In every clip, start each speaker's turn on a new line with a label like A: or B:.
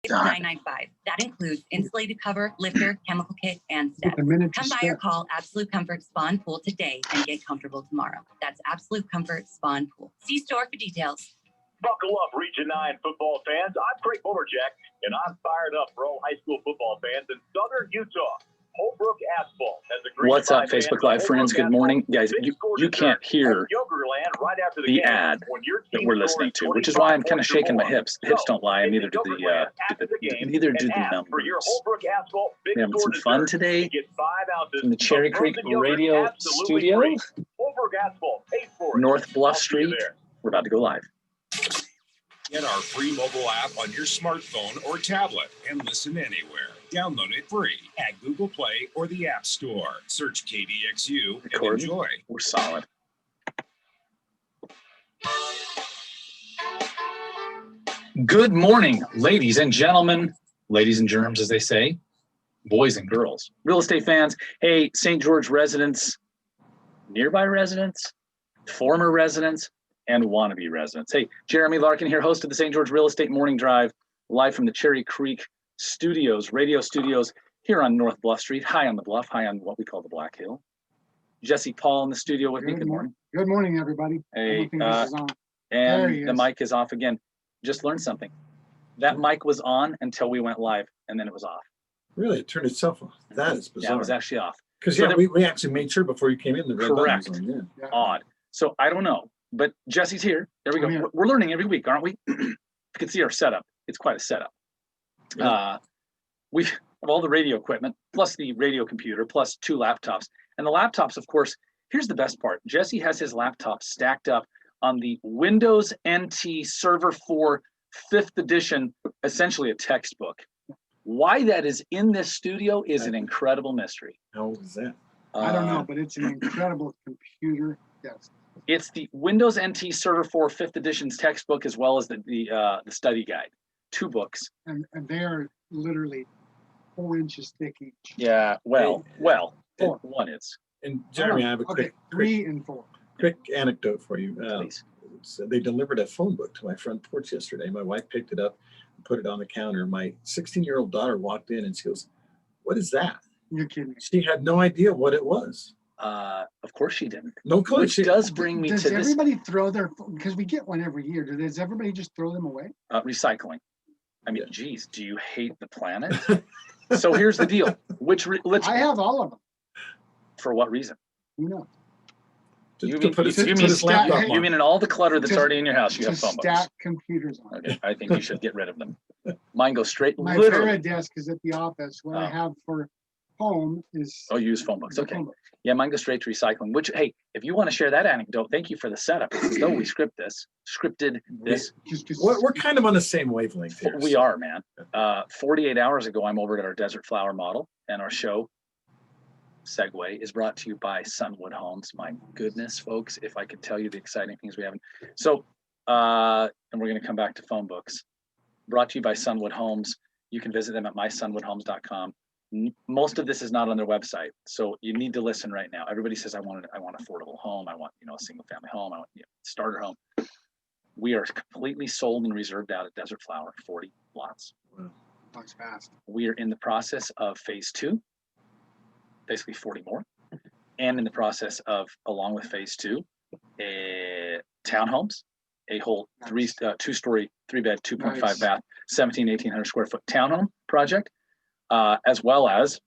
A: $995. That includes insulated cover, lifter, chemical kit, and steps. Come by or call Absolute Comfort Spa and Pool today and get comfortable tomorrow. That's Absolute Comfort Spa and Pool. See store for details.
B: Buckle up, Region 9 football fans. I'm Craig Bowerjack, and I'm fired up for all high school football fans in Southern Utah. Holbrook Asphalt has agreed.
C: What's up, Facebook Live friends? Good morning. Guys, you can't hear the ad that we're listening to, which is why I'm kind of shaking my hips. The hips don't lie, and neither do the numbers. We're having some fun today in the Cherry Creek Radio Studio, North Bluff Street. We're about to go live.
D: Get our free mobile app on your smartphone or tablet and listen anywhere. Download it free at Google Play or the App Store. Search KDXU and enjoy.
C: We're solid. Good morning, ladies and gentlemen, ladies and germs, as they say, boys and girls, real estate fans. Hey, St. George residents, nearby residents, former residents, and wannabe residents. Hey, Jeremy Larkin here, host of the St. George Real Estate Morning Drive, live from the Cherry Creek Studios, radio studios here on North Bluff Street, high on the bluff, high on what we call the Black Hill. Jesse Paul in the studio with me. Good morning.
E: Good morning, everybody.
C: Hey, and the mic is off again. Just learned something. That mic was on until we went live, and then it was off.
F: Really? It turned itself off. That is bizarre.
C: Yeah, it was actually off.
F: Because we actually made sure before you came in the red
C: correct.
F: Button was on.
C: Yeah. Odd. So I don't know, but Jesse's here. There we go.
E: Yeah.
C: We're learning every week, aren't we? You can see our setup. It's quite a setup.
F: Yeah.
C: We have all the radio equipment, plus the radio computer, plus 2 laptops. And the laptops, of course, here's the best part. Jesse has his laptop stacked up on the Windows NT Server 4 5th edition, essentially a textbook. Why that is in this studio is an incredible mystery.
F: How old is that?
E: I don't know, but it's an incredible computer. Yes.
C: It's the Windows NT Server 4 5th edition's textbook, as well as the study guide. 2 books.
E: And they are literally 4 inches thick each.
C: Yeah, well,
E: 4.
C: 1 is.
F: And Jeremy, I have a quick
E: 3 and 4.
F: Quick anecdote for you.
C: Please.
F: So they delivered a phone book to my front porch yesterday. My wife picked it up and put it on the counter. My 16-year-old daughter walked in and she goes, "What is that?"
E: You're kidding.
F: She had no idea what it was.
C: Of course she didn't.
F: No clue.
C: Which does bring me to this.
E: Does everybody throw their, because we get one every year, does everybody just throw them away?
C: Recycling. I mean, geez, do you hate the planet? So here's the deal.
E: I have all of them.
C: For what reason?
E: You know.
C: You mean in all the clutter that's already in your house, you have phone books?
E: Stack computers on.
C: Okay, I think you should get rid of them. Mine goes straight.
E: My
C: literally.
E: Vera desk is at the office. What I have for home is.
C: Oh, you use phone books. Okay. Yeah, mine goes straight to recycling. Which, hey, if you want to share that anecdote, thank you for the setup. It's as though we scripted this.
F: We're kind of on the same wavelength here.
C: We are, man. 48 hours ago, I'm over at our Desert Flower model, and our show segue is brought to you by Sunwood Homes. My goodness, folks, if I could tell you the exciting things we have. So, and we're going to come back to phone books. Brought to you by Sunwood Homes. You can visit them at mysunwoodhomes.com. Most of this is not on their website, so you need to listen right now. Everybody says, I want affordable home. I want, a single family home. I want starter home. We are completely sold and reserved out at Desert Flower, 40 lots.
E: Wow. That's fast.
C: We are in the process of phase 2. Basically 40 more, and in the process of, along with phase 2, townhomes, a whole 2-story, 3-bed, 2.5 bath, 1,800 square foot townhome project, as well as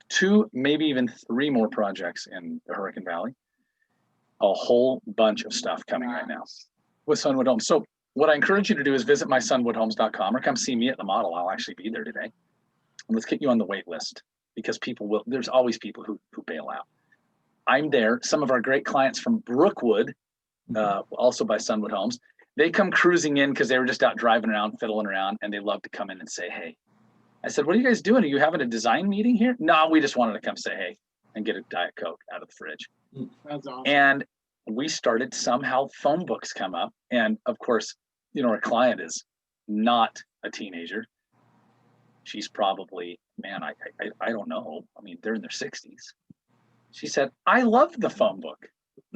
C: 2, maybe even 3 more projects in the Hurricane Valley. A whole bunch of stuff coming right now with Sunwood Homes. So what I encourage you to do is visit mysunwoodhomes.com or come see me at the model. I'll actually be there today. And let's get you on the wait list. Because there's always people who bail out. I'm there. Some of our great clients from Brookwood, also by Sunwood Homes, they come cruising in because they were just out driving around, fiddling around, and they love to come in and say, hey. I said, what are you guys doing? Are you having a design meeting here? No, we just wanted to come say hey and get a Diet Coke out of the fridge.
E: That's awesome.
C: And we started somehow phone books come up. And of course, our client is not a teenager. She's probably, man, I don't know. I mean, they're in their 60s. She said, I love the phone book.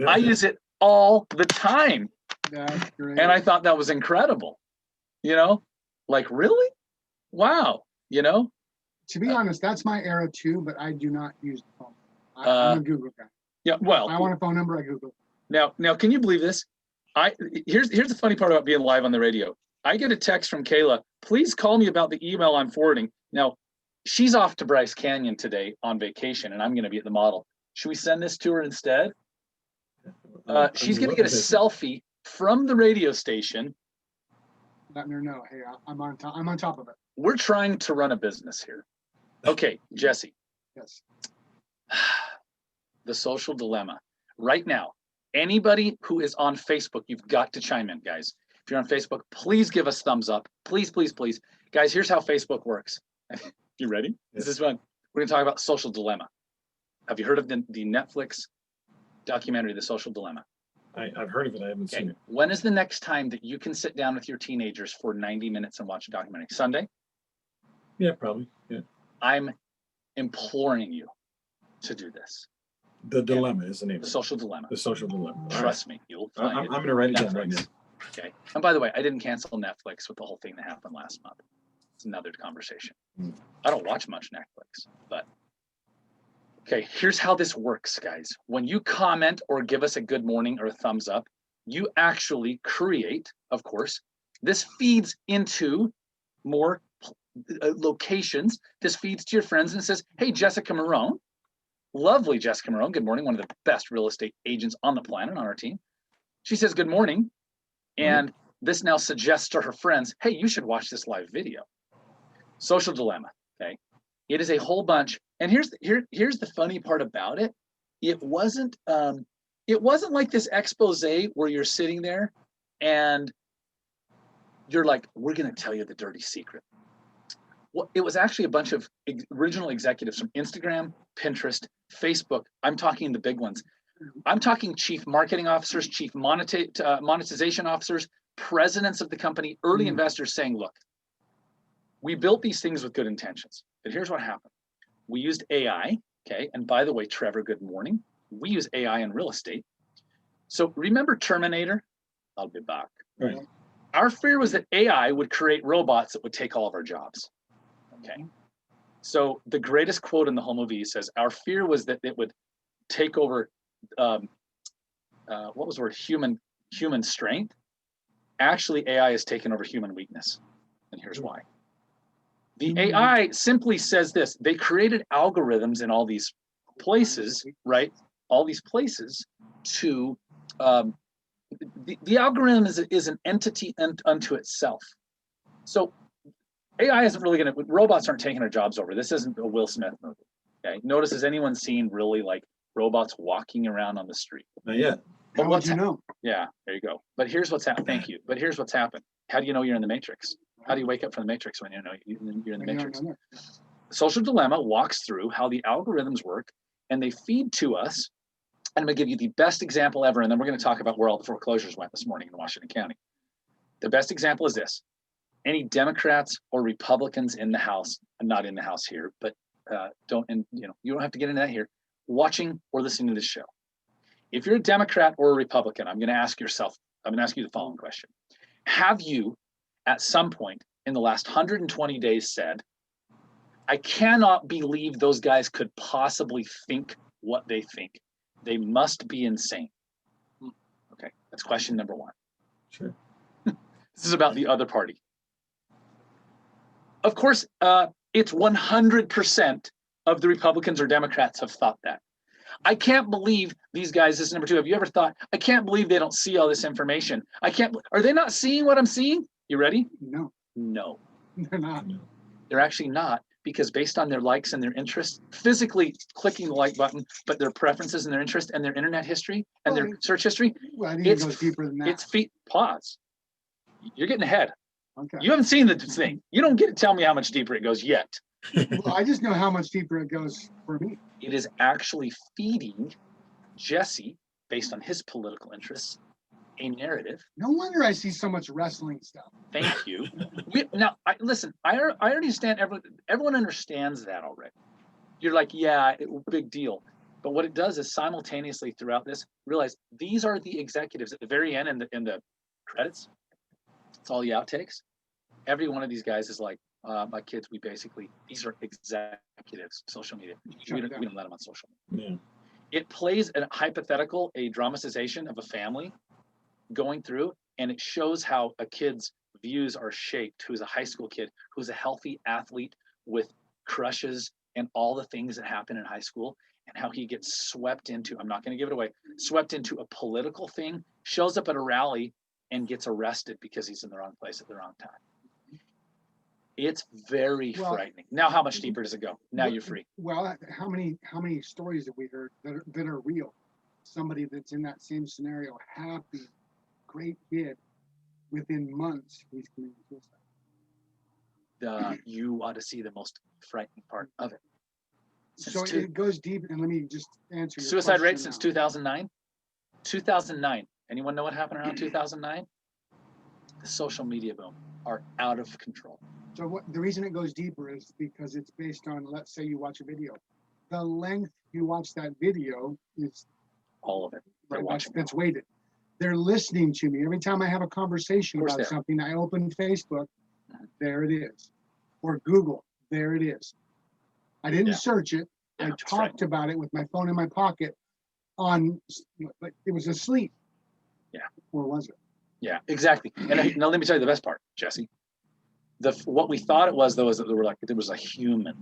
C: I use it all the time.
E: That's great.
C: And I thought that was incredible. Like, really? Wow. You know?
E: To be honest, that's my era too, but I do not use the phone. I'm a Google guy.
C: Yeah, well.
E: I want a phone number, I Google.
C: Now, can you believe this? Here's the funny part about being live on the radio. I get a text from Kayla, please call me about the email I'm forwarding. Now, she's off to Bryce Canyon today on vacation, and I'm going to be at the model. Should we send this to her instead? She's going to get a selfie from the radio station.
E: Letting her know, hey, I'm on top of it.
C: We're trying to run a business here. Okay, Jesse.
E: Yes.
C: The social dilemma. Right now, anybody who is on Facebook, you've got to chime in, guys. If you're on Facebook, please give us thumbs up. Please, please, please. Guys, here's how Facebook works. You ready? This is fun. We're going to talk about social dilemma. Have you heard of the Netflix documentary, The Social Dilemma?
F: I've heard of it. I haven't seen it.
C: When is the next time that you can sit down with your teenagers for 90 minutes and watch a documentary? Sunday?
F: Yeah, probably. Yeah.
C: I'm imploring you to do this.
F: The Dilemma is the name.
C: The Social Dilemma.
F: The Social Dilemma.
C: Trust me, you'll find
F: I'm
C: it.
F: going to write it down right now.
C: Okay. And by the way, I didn't cancel Netflix with the whole thing that happened last month. It's another conversation. I don't watch much Netflix, but okay, here's how this works, guys. When you comment or give us a good morning or a thumbs up, you actually create, of course, this feeds into more locations. This feeds to your friends and it says, hey, Jessica Marone, lovely Jessica Marone, good morning, one of the best real estate agents on the planet on our team. She says, good morning. And this now suggests to her friends, hey, you should watch this live video. Social dilemma, okay? It is a whole bunch. And here's the funny part about it. It wasn't like this expose where you're sitting there and you're like, we're gonna tell you the dirty secret. Well, it was actually a bunch of original executives from Instagram, Pinterest, Facebook. I'm talking the big ones. I'm talking chief marketing officers, chief monetization officers, presidents of the company, early investors saying, look, we built these things with good intentions, but here's what happened. We used AI, okay? And by the way, Trevor, good morning. We use AI in real estate. So remember Terminator? I'll be back.
F: Right.
C: Our fear was that AI would create robots that would take all of our jobs, okay? So the greatest quote in the whole movie says, our fear was that it would take over what was the word? Human strength. Actually, AI has taken over human weakness. And here's why. The AI simply says this. They created algorithms in all these places, right? All these places to, the algorithm is an entity unto itself. So AI isn't really gonna, robots aren't taking our jobs over. This isn't a Will Smith movie, okay? Notice, has anyone seen really like robots walking around on the street?
F: Not yet.
E: How would you know?
C: Yeah, there you go. But here's what's happened. Thank you. But here's what's happened. How do you know you're in the matrix? How do you wake up from the matrix when you know you're in the matrix? Social Dilemma walks through how the algorithms work and they feed to us. And I'm gonna give you the best example ever. And then we're gonna talk about where all the foreclosures went this morning in Washington County. The best example is this. Any Democrats or Republicans in the House, I'm not in the House here, but you don't have to get into that here, watching or listening to this show. If you're a Democrat or a Republican, I'm gonna ask you the following question. Have you, at some point in the last 120 days said, I cannot believe those guys could possibly think what they think. They must be insane. Okay, that's question number one.
F: Sure.
C: This is about the other party. Of course, it's 100% of the Republicans or Democrats have thought that. I can't believe these guys, this is number two. Have you ever thought, I can't believe they don't see all this information. Are they not seeing what I'm seeing? You ready?
E: No.
C: No.
E: They're not.
C: They're actually not, because based on their likes and their interests, physically clicking the like button, but their preferences and their interest and their internet history and their search history,
E: Well, I think it goes deeper than that.
C: it's pause. You're getting ahead.
E: Okay.
C: You haven't seen the thing. You don't get to tell me how much deeper it goes yet.
E: Well, I just know how much deeper it goes for me.
C: It is actually feeding Jesse, based on his political interests, a narrative.
E: No wonder I see so much wrestling stuff.
C: Thank you. Listen, I already understand, everyone understands that already. You're like, yeah, big deal. But what it does is simultaneously throughout this, realize these are the executives at the very end in the credits. It's all the outtakes. every one of these guys is like, my kids, these are executives, social media. We don't let them on social media.
F: Yeah.
C: It plays a dramatization of a family going through, and it shows how a kid's views are shaped, who's a high school kid, who's a healthy athlete with crushes and all the things that happen in high school, and how he gets swept into, I'm not going to give it away, swept into a political thing, shows up at a rally and gets arrested because he's in the wrong place at the wrong time. It's very frightening. Now, how much deeper does it go? Now you're free.
E: Well, how many stories have we heard that are real? Somebody that's in that same scenario, happy, great kid, within months he's committing suicide.
C: You ought to see the most frightening part of it.
E: It goes deep, and let me just answer your
C: suicide rate
E: now.
C: since 2009. 2009. Anyone know what happened around 2009? The social media boom are out of control.
E: So the reason it goes deeper is because it's based on, let's say you watch a video. The length you watch that video is
C: all of it.
E: That's weighted. They're listening to me. Every time I have a conversation about something, I open Facebook, there it is. Or Google, there it is. I didn't search it. I talked about it with my phone in my pocket it was asleep.
C: Yeah.
E: Or was it?
C: Yeah, exactly. And now let me tell you the best part, Jesse. What we thought it was, though, is that there was a human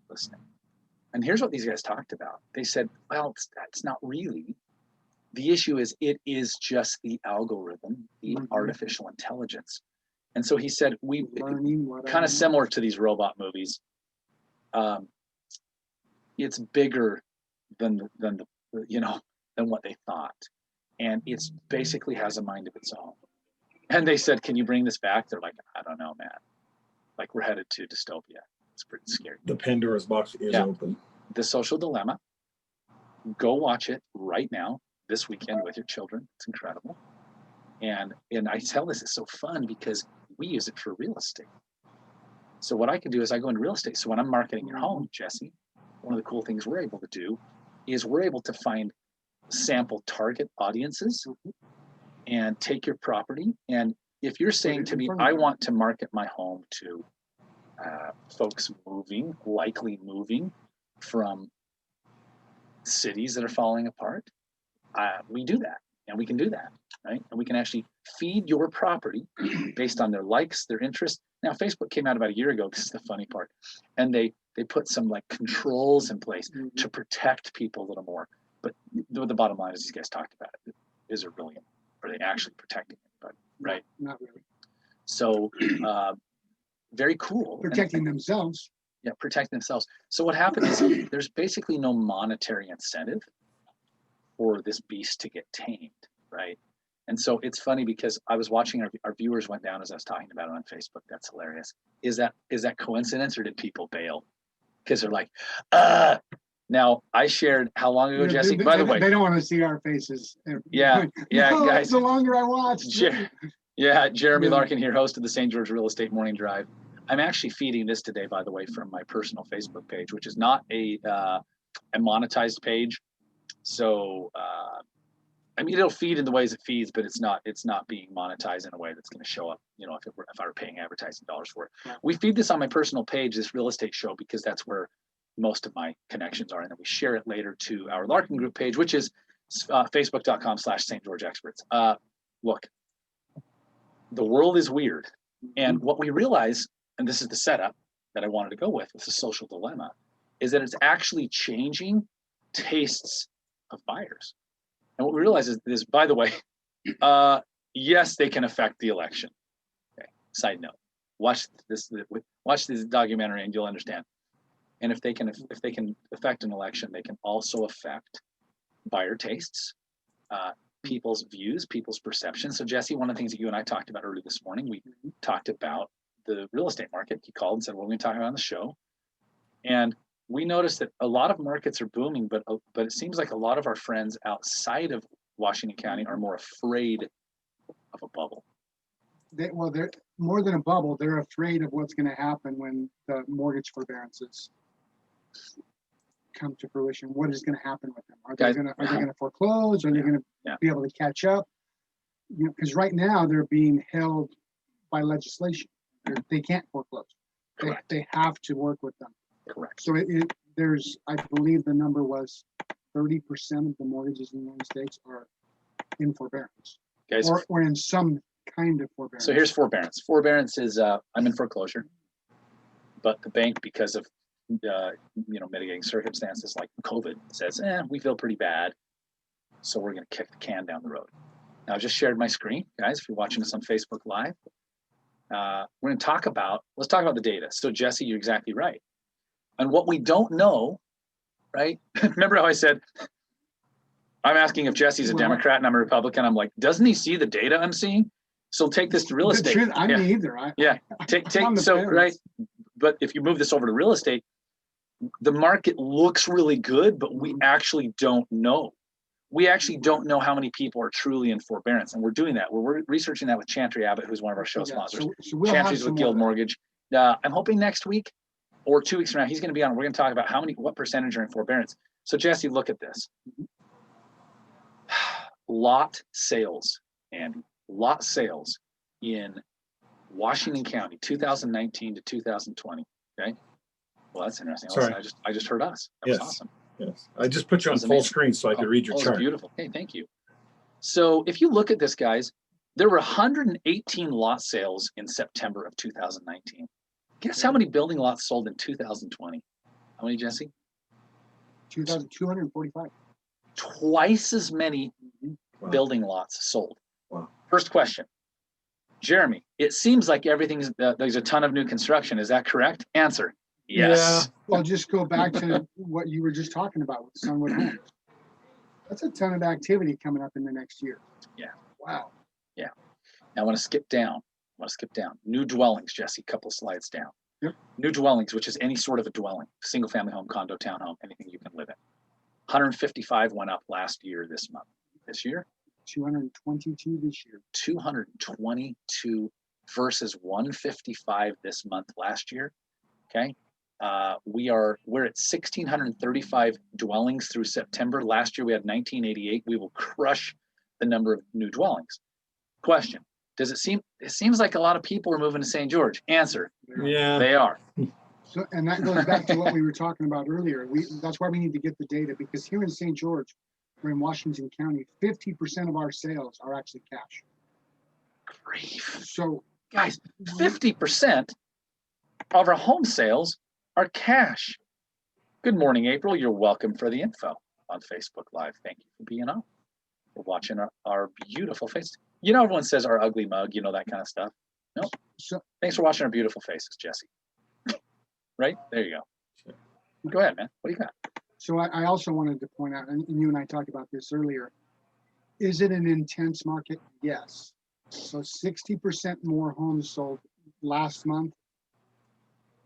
C: listening. And here's what these guys talked about. They said, well, that's not really. The issue is it is just the algorithm, the artificial intelligence. And so he said, kind of similar to these robot movies. It's bigger than what they thought. And it's basically has a mind of its own. And they said, can you bring this back? They're like, I don't know, man. Like, we're headed to dystopia. It's pretty scary.
F: The Pandora's box is open.
C: The Social Dilemma. Go watch it right now, this weekend with your children. It's incredible. And I tell this, it's so fun because we use it for real estate. So what I can do is I go into real estate. So when I'm marketing your home, Jesse, one of the cool things we're able to do is we're able to find sample target audiences and take your property. And if you're saying to me, I want to market my home to folks likely moving from cities that are falling apart, we do that. And we can do that, right? And we can actually feed your property based on their likes, their interests. Now, Facebook came out about a year ago. This is the funny part. And they put some like controls in place to protect people a little more. But the bottom line is these guys talked about it. Is it really, are they actually protecting anybody, right?
E: Not really.
C: So very cool.
E: Protecting themselves.
C: Yeah, protecting themselves. So what happened is there's basically no monetary incentive for this beast to get tamed, right? And so it's funny because I was watching our viewers went down as I was talking about it on Facebook. That's hilarious. Is that coincidence or did people bail? Because they're like, Now I shared how long ago, Jesse? By the way,
E: they don't want to see our faces.
C: Yeah, guys.
E: The longer I watch.
C: Jeremy Larkin here, host of the St. George Real Estate Morning Drive. I'm actually feeding this today, by the way, from my personal Facebook page, which is not a monetized page. So I mean, it'll feed in the ways it feeds, but it's not being monetized in a way that's going to show up. You know, if I were paying advertising dollars for it. We feed this on my personal page, this real estate show, because that's where most of my connections are, and then we share it later to our Larkin group page, which is facebook.com/St. George Experts. Look, the world is weird, and what we realize, and this is the setup that I wanted to go with the social dilemma, is that it's actually changing tastes of buyers. And what we realize is by the way, yes, they can affect the election. Okay. Side note: watch this documentary, and you'll understand. And if they can affect an election, they can also affect buyer tastes, people's views, people's perceptions. So Jesse, one of the things that you and I talked about earlier this morning, we talked about the real estate market. He called and said, "What are we going to talk about on the show?" And we noticed that a lot of markets are booming, but it seems like a lot of our friends outside of Washington County are more afraid of a bubble.
E: They're more than a bubble. They're afraid of what's going to happen when the mortgage forbearances come to fruition. What is going to happen with them? Are they going to foreclose? Are they going to be able to catch up? You know, because right now they're being held by legislation. They can't foreclose.
C: Correct.
E: They have to work with them.
C: Correct.
E: So there's, I believe the number was 30% of the mortgages in the United States are in forbearance,
C: Guys,
E: or in some kind of forbearance.
C: so here's forbearance. Forbearance is I'm in foreclosure, but the bank, because of mitigating circumstances like COVID, says, we feel pretty bad, so we're going to kick the can down the road. Now, I just shared my screen, guys. If you're watching us on Facebook Live, we're going to let's talk about the data. So Jesse, you're exactly right. And what we don't know, right? Remember how I said, I'm asking if Jesse's a Democrat and I'm a Republican. I'm like, doesn't he see the data I'm seeing? So take this to real estate.
E: I'm neither.
C: Take
E: so
C: right. But if you move this over to real estate, the market looks really good, but we actually don't know. We actually don't know how many people are truly in forbearance, and we're doing that. We're researching that with Chantry Abbott, who's one of our show sponsors.
E: So we'll
C: Chantry's with Guild Mortgage. I'm hoping next week or 2 weeks from now, he's going to be on. We're going to talk about what percentage are in forbearance. So Jesse, look at this. Lot sales, Andy. Lot sales in Washington County, 2019 to 2020. Okay. Well, that's interesting.
F: Sorry.
C: I just heard us. That was awesome.
F: Yes. I just put you on full screen so I could read your chart.
C: Beautiful. Hey, thank you. So if you look at this, guys, there were 118 lot sales in September of 2019. Guess how many building lots sold in 2020? How many, Jesse?
E: 2,245.
C: Twice as many building lots sold.
F: Wow.
C: First question. Jeremy, it seems like there's a ton of new construction. Is that correct? Answer. Yes.
E: Well, just go back to what you were just talking about with Sunwood Homes. That's a ton of activity coming up in the next year.
C: Yeah.
E: Wow.
C: Yeah. Now I want to skip down. New dwellings, Jesse, couple slides down.
E: Yep.
C: New dwellings, which is any sort of a dwelling, single family home, condo, townhome, anything you can live in. 155 went up last year, this month. This year?
E: 222 this year.
C: 222 versus 155 this month last year. Okay. We're at 1,635 dwellings through September. Last year we had 1,988. We will crush the number of new dwellings. Question: it seems like a lot of people are moving to St. George? Answer:
F: yeah,
C: they are.
E: So, and that goes back to what we were talking about earlier. That's why we need to get the data, because here in St. George, or in Washington County, 50% of our sales are actually cash.
C: Grief.
E: So,
C: guys, 50% of our home sales are cash. Good morning, April. You're welcome for the info on Facebook Live. Thank you for being on. We're watching our beautiful faces. You know, everyone says our ugly mug, that kind of stuff. No.
E: So,
C: thanks for watching our beautiful faces, Jesse. Right? There you go. Go ahead, man. What do you got?
E: So I also wanted to point out, and you and I talked about this earlier, is it an intense market? Yes. So 60% more homes sold last month,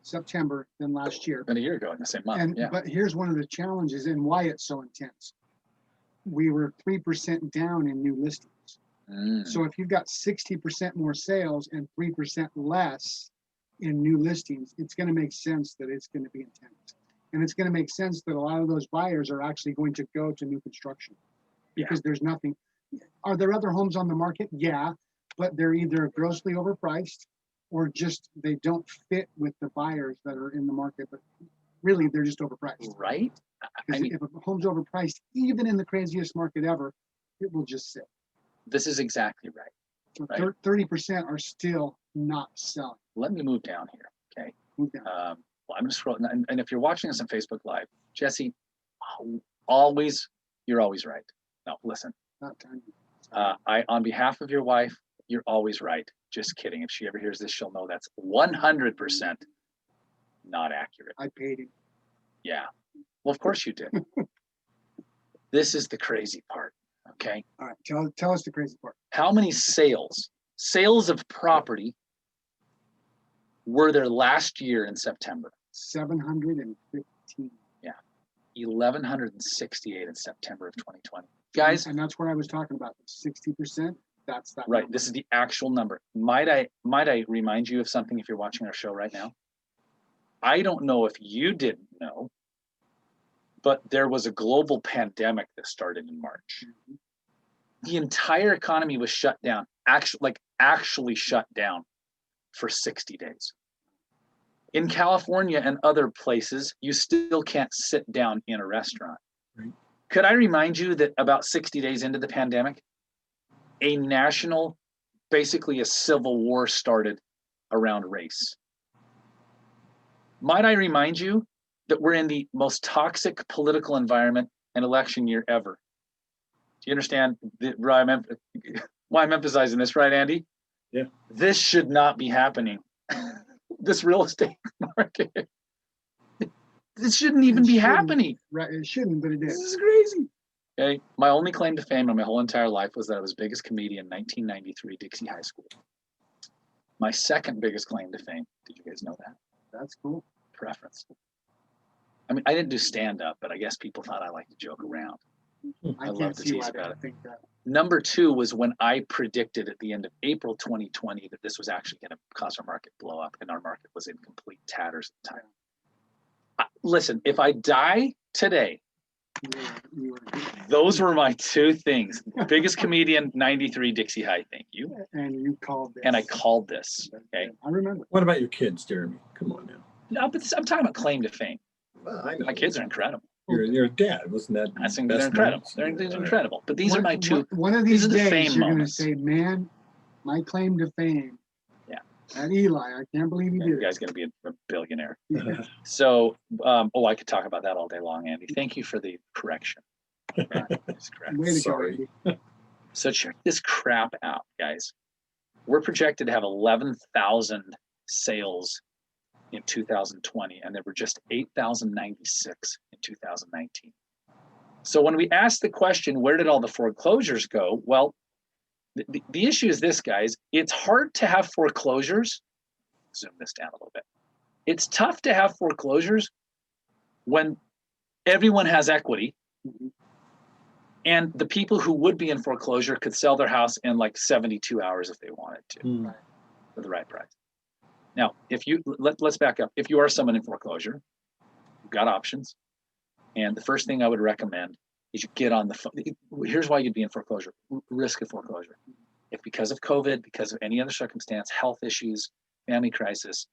E: September, than last year.
C: Than a year ago in the same month.
E: But here's one of the challenges and why it's so intense. We were 3% down in new listings. So if you've got 60% more sales and 3% less in new listings, it's going to make sense that it's going to be intense. And it's going to make sense that a lot of those buyers are actually going to go to new construction because there's nothing. Are there other homes on the market? Yeah, but they're either grossly overpriced or just they don't fit with the buyers that are in the market. But really, they're just overpriced.
C: Right?
E: Because if a home's overpriced, even in the craziest market ever, it will just sit.
C: This is exactly right.
E: So 30% are still not selling.
C: Let me move down here, okay?
E: Move down.
C: Well, I'm just scrolling, and if you're watching us on Facebook Live, Jesse, you're always right. No, listen.
E: Not time.
C: On behalf of your wife, you're always right. Just kidding. If she ever hears this, she'll know that's 100% not accurate.
E: I paid him.
C: Yeah. Well, of course you did. This is the crazy part. Okay.
E: All right. Tell us the crazy part.
C: How many sales of property were there last year in September?
E: 715.
C: Yeah. 1,168 in September of 2020. Guys.
E: And that's what I was talking about. 60%. That's that.
C: Right.
E: Number.
C: This is the actual number. Might I remind you of something if you're watching our show right now? I don't know if you didn't know, but there was a global pandemic that started in March. Mm-hmm. The entire economy was shut down, actually shut down for 60 days. In California and other places, you still can't sit down in a restaurant.
F: Right.
C: Could I remind you that about 60 days into the pandemic, a national, basically a civil war started around race? Might I remind you that we're in the most toxic political environment and election year ever? Do you understand why I'm emphasizing this, right, Andy?
F: Yeah.
C: This should not be happening. This real estate market. This shouldn't even be happening.
E: Right, it shouldn't, but it
C: This
E: is.
C: is crazy. Okay, my only claim to fame in my whole entire life was that I was biggest comedian in 1993 Dixie High School. My second biggest claim to fame, did you guys know that?
E: That's cool.
C: Preference. I mean, I didn't do stand-up, but I guess people thought I liked to joke around. I love
E: can't
C: to
E: see
C: tease
E: why
C: about
E: they
C: it.
E: think that.
C: Number two was when I predicted at the end of April 2020 that this was actually going to cause our market blow up, and our market was in complete tatters at the time. Listen, if I die today,
E: You were
C: those were my two things. Biggest comedian, 93 Dixie High, thank you.
E: and you called this.
C: And I called this, okay?
E: I remember.
F: What about your kids, Jeremy? Come on now.
C: No, but I'm talking about claim to fame.
F: Well, I know.
C: My kids are incredible.
F: You're a dad, wasn't that?
C: I think
F: best
C: they're incredible.
F: moments?
C: They're incredible. But these are my two.
E: One of
C: these
E: these
C: are the
E: days,
C: fame
E: you're going to
C: moments.
E: say, man, my claim to fame.
C: Yeah.
E: At Eli, I can't believe he
C: You
E: did
C: guys going to be a billionaire.
E: it.
C: So, I could talk about that all day long, Andy. Thank you for the correction. That's correct.
E: Way to
F: Sorry.
E: go.
C: So check this crap out, guys. We're projected to have 11,000 sales in 2020, and there were just 8,096 in 2019. So when we ask the question, where did all the foreclosures go? Well, the issue is this, guys. It's hard to have foreclosures. Zoom this down a little bit. It's tough to have foreclosures when everyone has equity, and the people who would be in foreclosure could sell their house in like 72 hours if they wanted to, for the right price. Now, if you let's back up. If you are someone in foreclosure, you've got options, and the first thing I would recommend is you get on the phone. Here's why you'd be in foreclosure: risk of foreclosure. If because of COVID, because of any other circumstance, health issues, family crisis,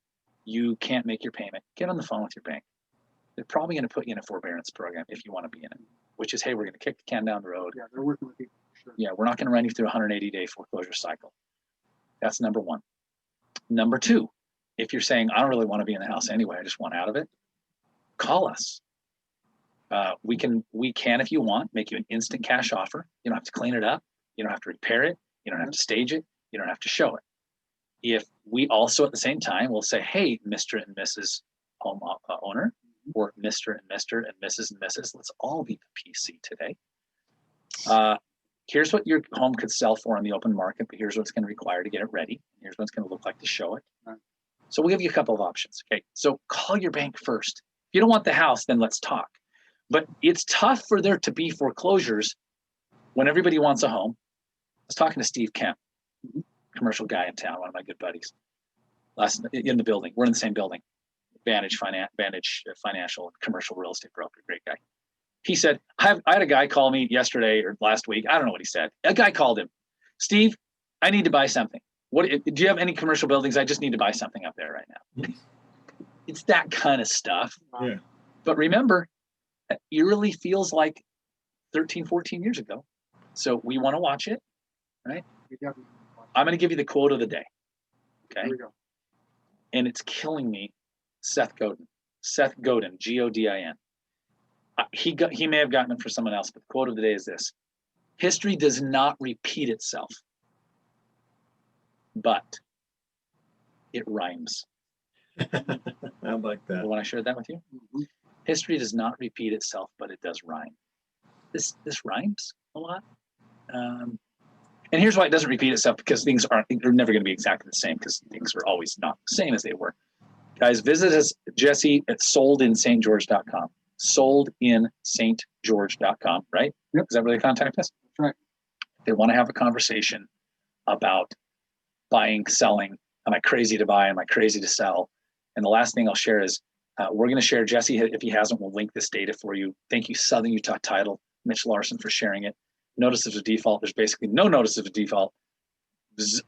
C: you can't make your payment, get on the phone with your bank. They're probably going to put you in a forbearance program if you want to be in it, which is, hey, we're going to kick the can down the road.
E: Yeah, they're working with people. Sure.
C: Yeah, we're not going to run you through a 180-day foreclosure cycle. That's number one. Number two, if you're saying, I don't really want to be in the house anyway, I just want out of it, call us. We can, if you want, make you an instant cash offer. You don't have to clean it up. You don't have to repair it. You don't have to stage it. You don't have to show it. If we also at the same time will say, hey, Mr. and Mrs. home owner, or Mr. and Mr. and Mrs. and Mrs. Let's all be PC today. Here's what your home could sell for on the open market, but here's what it's going to require to get it ready. Here's what it's going to look like to show it. So we'll give you a couple of options. Okay, so call your bank first. If you don't want the house, then let's talk. But it's tough for there to be foreclosures when everybody wants a home. I was talking to Steve Kemp, commercial guy in town, one of my good buddies, in the building. We're in the same building. Vantage Financial Commercial Real Estate Broker, great guy. He said, I had a guy call me yesterday or last week. I don't know what he said. A guy called him. Steve, I need to buy something. Do you have any commercial buildings? I just need to buy something up there right now. It's that kind of stuff.
F: Yeah.
C: But remember, it eerily feels like 13, 14 years ago. So we want to watch it, right? I'm going to give you the quote of the day. Okay.
E: Here we go.
C: And it's killing me. Seth Godin, Godin. He may have gotten it for someone else, but the quote of the day is this: history does not repeat itself, but it rhymes.
F: I like that.
C: When I shared that with you, history does not repeat itself, but it does rhyme. This rhymes a lot. And here's why it doesn't repeat itself: because they're never going to be exactly the same, because things are always not the same as they were. Guys, visit us, Jesse, at soldinstgeorge.com. Soldinstgeorge.com, right?
E: Yep.
C: Is that where they contact us?
E: That's right.
C: They want to have a conversation about buying, selling. Am I crazy to buy? Am I crazy to sell? And the last thing I'll share is we're going to share, Jesse, if he hasn't, we'll link this data for you. Thank you, Southern Utah Title, Mitch Larson, for sharing it. Notices of default. There's basically no notices of default.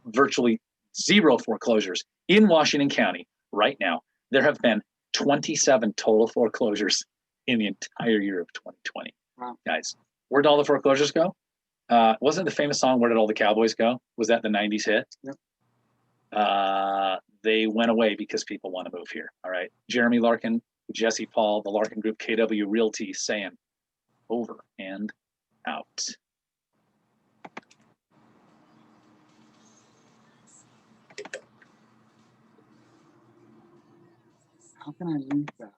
C: Virtually 0 foreclosures in Washington County right now. There have been 27 total foreclosures in the entire year of 2020.
E: Wow.
C: Guys, where'd all the foreclosures go? Wasn't the famous song, Where Did All the Cowboys Go? Was that the 90s hit?
E: Yep.
C: They went away because people want to move here. All right. Jeremy Larkin, Jesse Paul, the Larkin Group, KW Realty saying over and out.
E: How can I lose that?